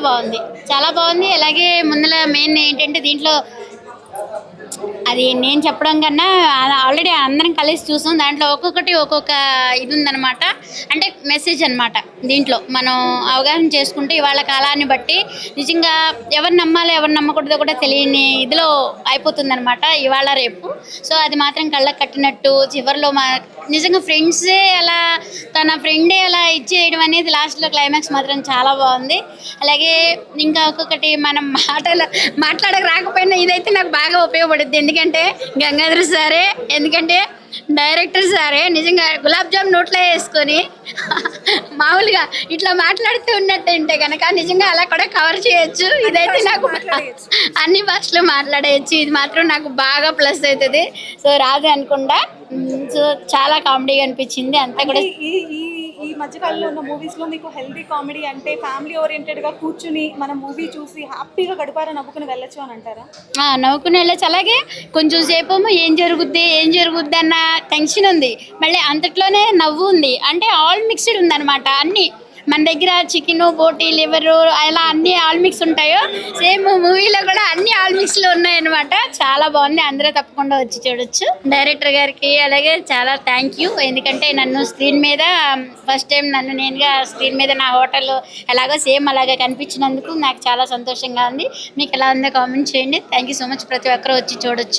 బాగుంది, చాలా బాగుంది. అలాగే ముందల మెయిన్ ఏంటంటే దీంట్లో అది నేను చెప్పడం కన్నా ఆల్రెడీ అందరం కలిసి చూసాం. దాంట్లో ఒక్కొక్కటి ఒక్కొక్క ఇది ఉందన్నమాట. అంటే మెసేజ్ అన్నమాట. దీంట్లో మనం అవగాహన చేసుకుంటే ఇవాళ కాలాన్ని బట్టి నిజంగా ఎవరు నమ్మాలి ఎవరు నమ్మకూడదో కూడా తెలియని ఇదిలో అయిపోతుందన్నమాట ఇవాళ రేపు. సో అది మాత్రం కళ్ళకి కట్టినట్టు చివరిలో నిజంగా ఫ్రెండ్సే అలా తన ఫ్రెండే అలా ఇచ్చేయడం అనేది లాస్ట్లో క్లైమాక్స్ మాత్రం చాలా బాగుంది. అలాగే ఇంకా ఒక్కొక్కటి మనం మాట్లాడక రాకపోయినా ఇదైతే నాకు బాగా ఉపయోగపడుద్ది. ఎందుకంటే గంగాధర్ సారే, ఎందుకంటే డైరెక్టర్ సారే నిజంగా గులాబ్ జామ్ నోట్లో వేసుకొని మామూలుగా ఇట్లా మాట్లాడుతూ ఉన్నట్టుంటే కనుక నిజంగా అలా కూడా కవర్ చేయొచ్చు. ఇదైతే నాకు అన్ని భాషలో మాట్లాడేయచ్చు. ఇది మాత్రం నాకు బాగా ప్లస్ అవుతుంది. సో రాదు అనుకుండా సో చాలా కామెడీగా అనిపించింది అంతా కూడా. ఈ ఈ ఈ మధ్యకాలంలో ఉన్న మూవీస్లో మీకు హెల్దీ కామెడీ అంటే ఫ్యామిలీ ఓరియంటెడ్గా కూర్చుని మనం మూవీ చూసి హ్యాపీగా గడిపారా నవ్వుకుని వెళ్ళొచ్చు అని అంటారా? నవ్వుకుని వెళ్ళచ్చు. అలాగే కొంచెం సేపు ఏం జరుగుద్ది అన్న టెన్షన్ ఉంది, మళ్ళీ అంతట్లోనే నవ్వు ఉంది. అంటే ఆల్ మిక్స్డ్ ఉందన్నమాట. అన్నీ మన దగ్గర చికెను, బోటి, లివరు అలా అన్నీ ఆల్ మిక్స్ ఉంటాయో సేమ్ మూవీలో కూడా అన్ని ఆల్ మిక్స్లో ఉన్నాయన్నమాట. చాలా బాగుంది, అందరూ తప్పకుండా వచ్చి చూడొచ్చు. డైరెక్టర్ గారికి అలాగే చాలా థ్యాంక్ యూ. ఎందుకంటే నన్ను స్క్రీన్ మీద ఫస్ట్ టైం నన్ను నేనుగా స్క్రీన్ మీద నా హోటల్ ఎలాగో సేమ్ అలాగే కనిపించినందుకు నాకు చాలా సంతోషంగా ఉంది. మీకు ఎలా ఉందో కామెంట్ చేయండి. Thank you so much. ప్రతి ఒక్కరూ వచ్చి చూడొచ్చు.